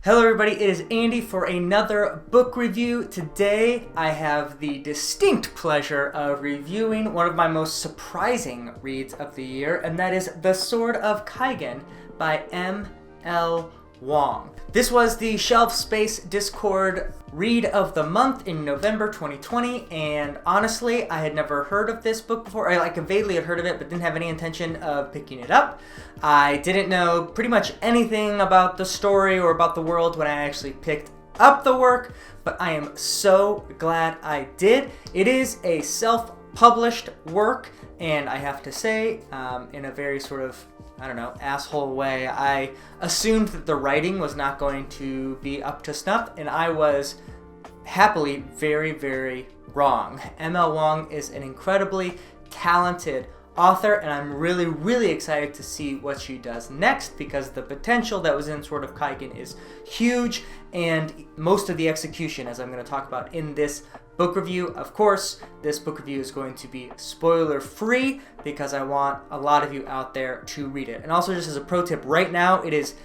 Hello everybody, it is Andy for another book review. Today I have the distinct pleasure of reviewing one of my most surprising reads of the year, and that is The Sword of Kaigen by M.L. Wang. This was the Shelf Space Discord read of the month in November 2020, and honestly, I had never heard of this book before. I vaguely had heard of it, but didn't have any intention of picking it up. I didn't know pretty much anything about the story or about the world when I actually picked up the work, but I am so glad I did. It is a self-published work, and I have to say, in a very sort of asshole way, I assumed that the writing was not going to be up to snuff, and I was happily very, very wrong. M.L. Wang is an incredibly talented author, and I'm really, really excited to see what she does next, because the potential that was in Sword of Kaigen is huge, and most of the execution, as I'm going to talk about in this book review. Of course, this book review is going to be spoiler free because I want a lot of you out there to read it. And also, just as a pro tip, right now it is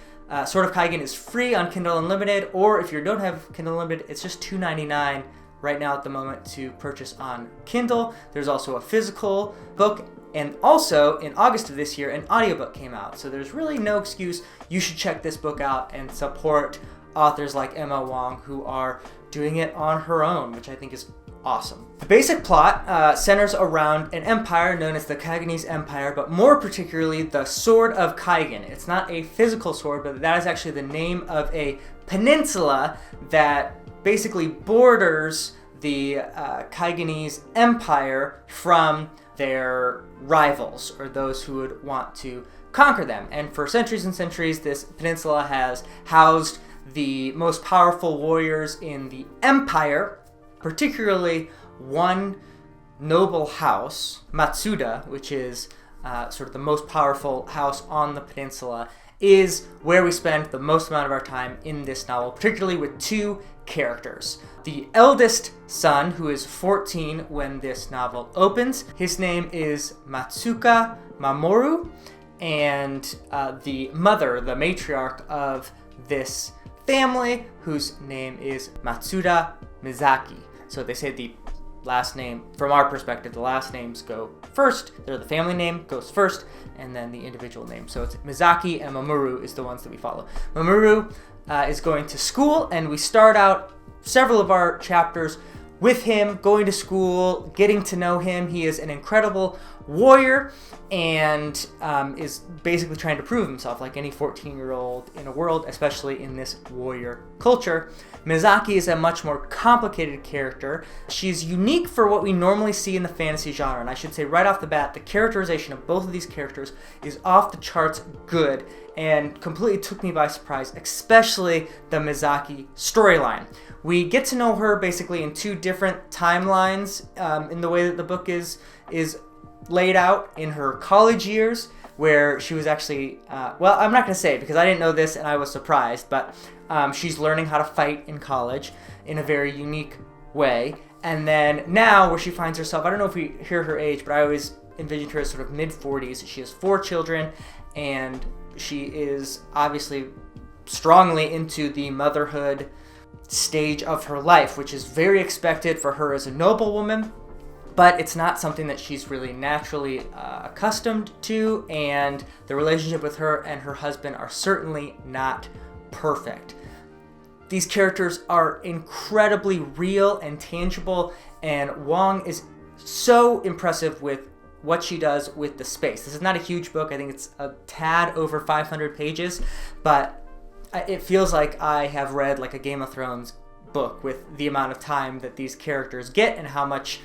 Sword of Kaigen is free on Kindle Unlimited, or if you don't have Kindle Unlimited, it's just $2.99 right now at the moment to purchase on Kindle. There's also a physical book, and also in August of this year an audiobook came out, so there's really no excuse. You should check this book out and support authors like M.L. Wang, who are doing it on her own, which I think is awesome. The basic plot centers around an empire known as the Kaigenese Empire, but more particularly the Sword of Kaigen. It's not a physical sword, but that is actually the name of a peninsula that basically borders the Kaigenese Empire from their rivals, or those who would want to conquer them. And for centuries and centuries, this peninsula has housed the most powerful warriors in the empire, particularly one noble house, Matsuda, which is sort of the most powerful house on the peninsula, is where we spend the most amount of our time in this novel, particularly with two characters. The eldest son, who is 14 when this novel opens, his name is Matsuka Mamoru, and the mother, the matriarch of this family, whose name is Matsuda Mizaki. So they say the last name, from our perspective, the last names go first. The family name goes first, and then the individual name. So it's Mizaki and Mamoru is the ones that we follow. Mamoru is going to school, and we start out several of our chapters with him going to school, getting to know him. He is an incredible warrior and is basically trying to prove himself like any 14-year-old in a world, especially in this warrior culture. Mizaki is a much more complicated character. She's unique for what we normally see in the fantasy genre, and I should say right off the bat, the characterization of both of these characters is off the charts good and completely took me by surprise, especially the Mizaki storyline. We get to know her basically in two different timelines in the way that the book is laid out. In her college years, where she was actually, well, I'm not going to say it because I didn't know this and I was surprised, but she's learning how to fight in college in a very unique way. And then now where she finds herself, I don't know if we hear her age, but I always envisioned her as sort of mid-40s. She has 4 children, and she is obviously strongly into the motherhood stage of her life, which is very expected for her as a noblewoman, but it's not something that she's really naturally accustomed to, and the relationship with her and her husband are certainly not perfect. These characters are incredibly real and tangible, and Wang is so impressive with what she does with the space. This is not a huge book. I think it's a tad over 500 pages, but it feels like I have read like a Game of Thrones book with the amount of time that these characters get and how much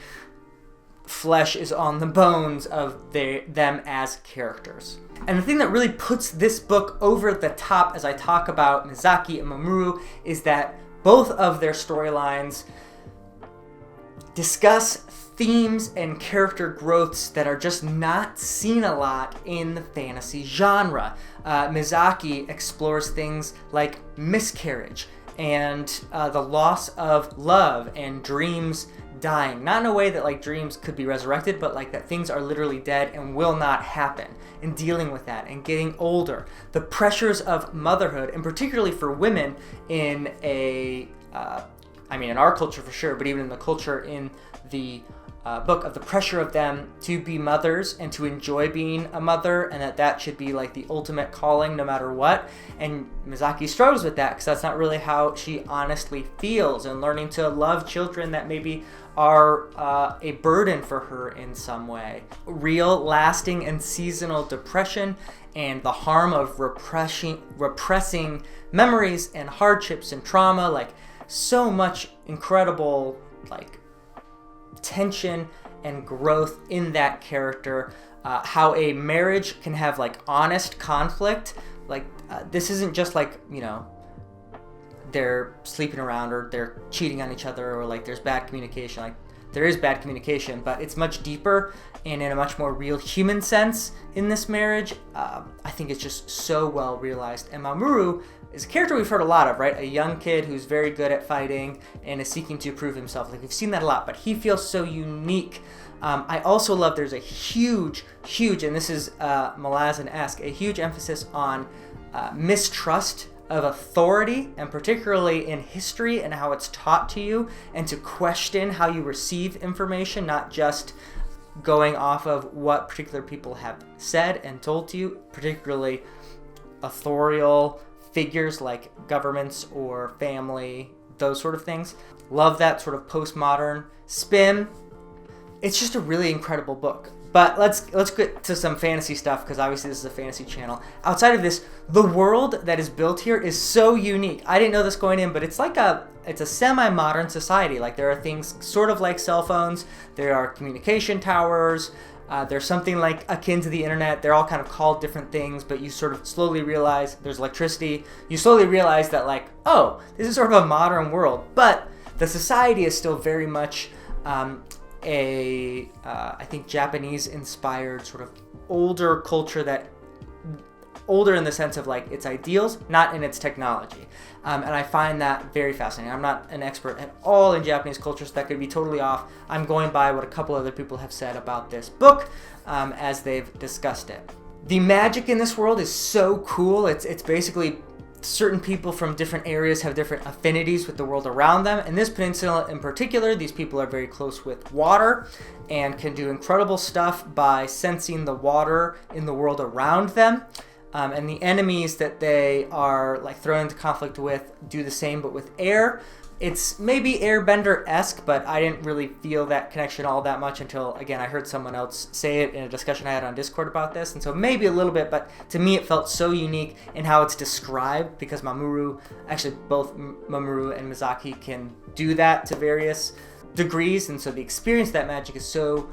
flesh is on the bones of them as characters. And the thing that really puts this book over the top as I talk about Mizaki and Mamoru is that both of their storylines discuss themes and character growths that are just not seen a lot in the fantasy genre. Mizaki explores things like miscarriage and the loss of love and dreams dying. Not in a way that like dreams could be resurrected, but like that things are literally dead and will not happen, and dealing with that and getting older. The pressures of motherhood, and particularly for women in in our culture for sure, but even in the culture in the book, of the pressure of them to be mothers and to enjoy being a mother, and that should be like the ultimate calling no matter what. And Mizaki struggles with that because that's not really how she honestly feels, and learning to love children that maybe are a burden for her in some way. Real, lasting, and seasonal depression and the harm of repressing memories and hardships and trauma. Like, so much incredible like tension and growth in that character. How a marriage can have like honest conflict. Like this isn't just like, you know, they're sleeping around or they're cheating on each other or like there's bad communication. Like there is bad communication, but it's much deeper and in a much more real human sense in this marriage. I think it's just so well realized. And Mamoru is a character we've heard a lot of, right? A young kid who's very good at fighting and is seeking to prove himself. Like we've seen that a lot, but he feels so unique. I also love there's a huge, and this is Malazan-esque, a huge emphasis on mistrust of authority, and particularly in history and how it's taught to you, and to question how you receive information, not just going off of what particular people have said and told to you, particularly authorial figures like governments or family, those sort of things. Love that sort of postmodern spin. It's just a really incredible book. But let's get to some fantasy stuff, because obviously this is a fantasy channel. Outside of this, the world that is built here is so unique. I didn't know this going in, but it's a semi-modern society. Like there are things sort of like cell phones. There are communication towers. There's something like akin to the internet. They're all kind of called different things, but you sort of slowly realize there's electricity. You slowly realize that like, oh, this is sort of a modern world. But the society is still very much I think Japanese-inspired sort of older culture, that older in the sense of like its ideals, not in its technology. And I find that very fascinating. I'm not an expert at all in Japanese culture, so that could be totally off. I'm going by what a couple other people have said about this book as they've discussed it. The magic in this world is so cool. It's basically certain people from different areas have different affinities with the world around them. In this peninsula in particular, these people are very close with water and can do incredible stuff by sensing the water in the world around them. And the enemies that they are like thrown into conflict with do the same, but with air. It's maybe Airbender-esque, but I didn't really feel that connection all that much until, again, I heard someone else say it in a discussion I had on Discord about this. And so maybe a little bit, but to me it felt so unique in how it's described, because actually both Mamoru and Mizaki can do that to various degrees. And so the experience of that magic is so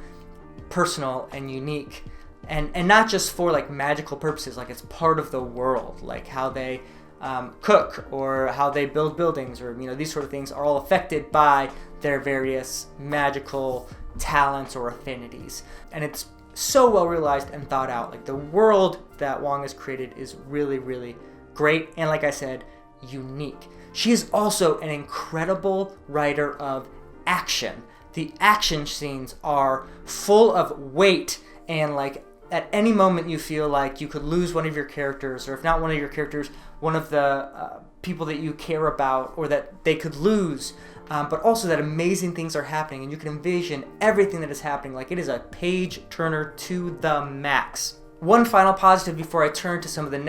personal and unique. And not just for like magical purposes, like it's part of the world, like how they cook or how they build buildings, or these sort of things are all affected by their various magical talents or affinities. And it's so well realized and thought out. Like the world that Wang has created is really, really great, and like I said, unique. She is also an incredible writer of action. The action scenes are full of weight, and like at any moment you feel like you could lose one of your characters, or if not one of your characters, one of the people that you care about, or that they could lose, but also that amazing things are happening and you can envision everything that is happening. Like it is a page turner to the max. One final positive before I turn to some of the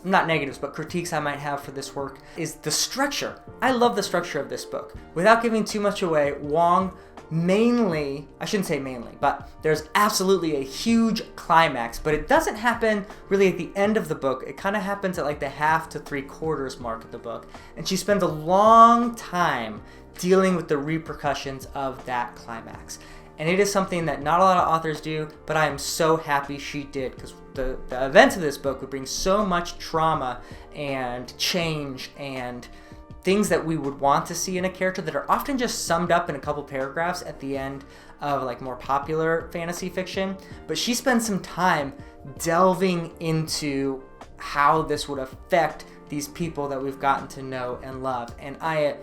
not negatives, but critiques I might have for this work, is the structure. I love the structure of this book. Without giving too much away, Wang I shouldn't say mainly, but there's absolutely a huge climax, but it doesn't happen really at the end of the book. It kind of happens at like the 1/2 to 3/4 mark of the book, and she spends a long time dealing with the repercussions of that climax. And it is something that not a lot of authors do, but I am so happy she did, because the events of this book would bring so much trauma and change and things that we would want to see in a character that are often just summed up in a couple paragraphs at the end of like more popular fantasy fiction. But she spends some time delving into how this would affect these people that we've gotten to know and love. And I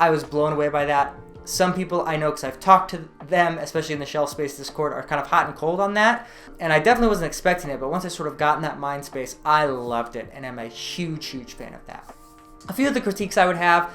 was blown away by that. Some people I know, because I've talked to them, especially in the Shelf Space Discord, are kind of hot and cold on that. And I definitely wasn't expecting it, but once I sort of got in that mind space, I loved it, and I'm a huge, huge fan of that. A few of the critiques I would have: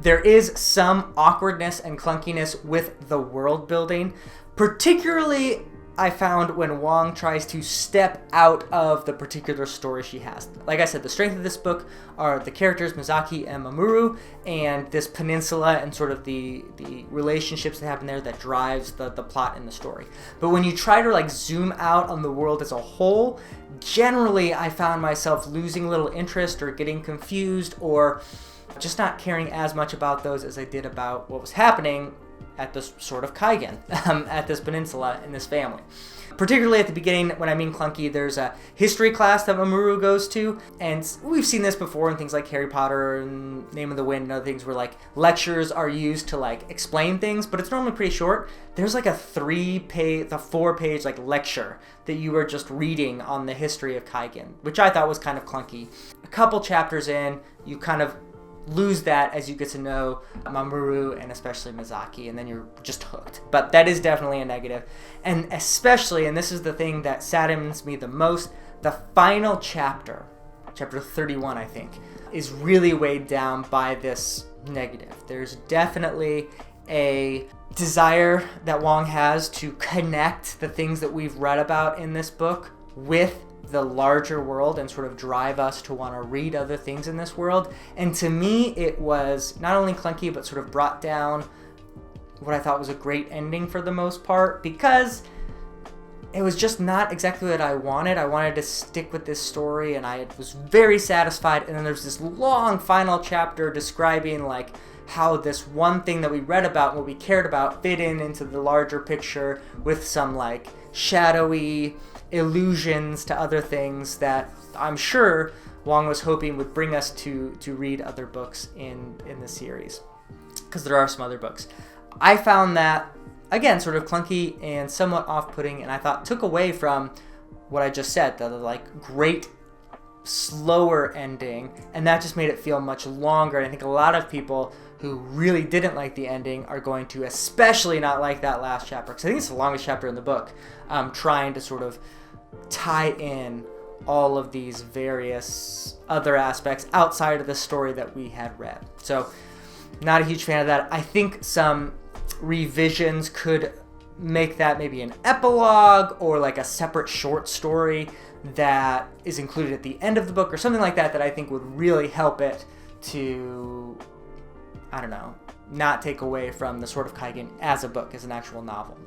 there is some awkwardness and clunkiness with the world building. Particularly, I found when Wang tries to step out of the particular story she has. Like I said, the strength of this book are the characters Mizaki and Mamoru, and this peninsula and sort of the relationships that happen there that drives the plot in the story. But when you try to like zoom out on the world as a whole, generally I found myself losing a little interest or getting confused or just not caring as much about those as I did about what was happening at this Sword of Kaigen, at this peninsula in this family. Particularly at the beginning, when I mean clunky, there's a history class that Mamoru goes to, and we've seen this before in things like Harry Potter and Name of the Wind and other things where like lectures are used to like explain things, but it's normally pretty short. There's like a 4-page like lecture that you are just reading on the history of Kaigen, which I thought was kind of clunky. A couple chapters in, you kind of lose that as you get to know Mamoru and especially Mizaki, and then you're just hooked. But that is definitely a negative. And especially, and this is the thing that saddens me the most, the final chapter 31 I think, is really weighed down by this negative. There's definitely a desire that Wang has to connect the things that we've read about in this book with the larger world and sort of drive us to want to read other things in this world. And to me, it was not only clunky, but sort of brought down what I thought was a great ending for the most part, because it was just not exactly what I wanted. I wanted to stick with this story, and I was very satisfied. And then there's this long final chapter describing like how this one thing that we read about, what we cared about, fit into the larger picture with some like shadowy allusions to other things that I'm sure Wang was hoping would bring us to read other books in the series, because there are some other books. I found that, again, sort of clunky and somewhat off-putting, and I thought took away from what I just said, the like great slower ending, and that just made it feel much longer. And I think a lot of people who really didn't like the ending are going to especially not like that last chapter, because I think it's the longest chapter in the book, trying to sort of tie in all of these various other aspects outside of the story that we had read. So not a huge fan of that. I think some revisions could make that maybe an epilogue or like a separate short story that is included at the end of the book or something like that, that I think would really help it to, I don't know, not take away from the Sword of Kaigen as a book, as an actual novel.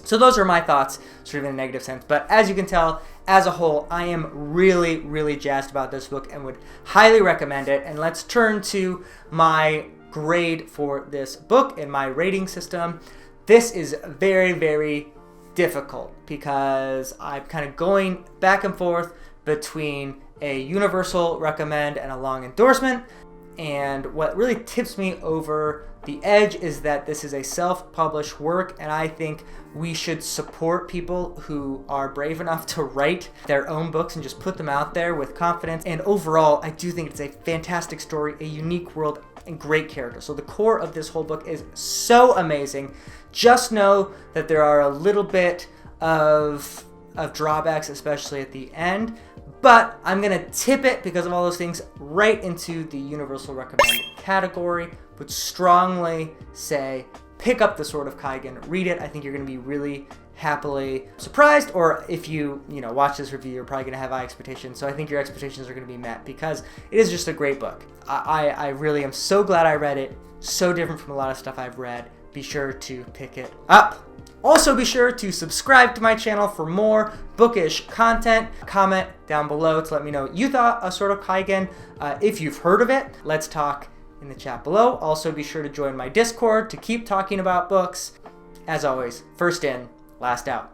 So those are my thoughts, sort of in a negative sense. But as you can tell, as a whole, I am really, really jazzed about this book and would highly recommend it. And let's turn to my grade for this book and my rating system. This is very, very difficult because I'm kind of going back and forth between a universal recommend and a long endorsement. And what really tips me over the edge is that this is a self-published work, and I think we should support people who are brave enough to write their own books and just put them out there with confidence. And overall, I do think it's a fantastic story, a unique world, and great characters. So the core of this whole book is so amazing. Just know that there are a little bit of drawbacks, especially at the end. But I'm going to tip it, because of all those things, right into the universal recommend category. Would strongly say pick up the Sword of Kaigen, read it. I think you're going to be really happily surprised, or if you watch this review, you're probably going to have high expectations. So I think your expectations are going to be met, because it is just a great book. I really am so glad I read it. So different from a lot of stuff I've read. Be sure to pick it up. Also, be sure to subscribe to my channel for more bookish content. Comment down below to let me know what you thought of Sword of Kaigen. If you've heard of it, let's talk in the chat below. Also, be sure to join my Discord to keep talking about books. As always, first in, last out.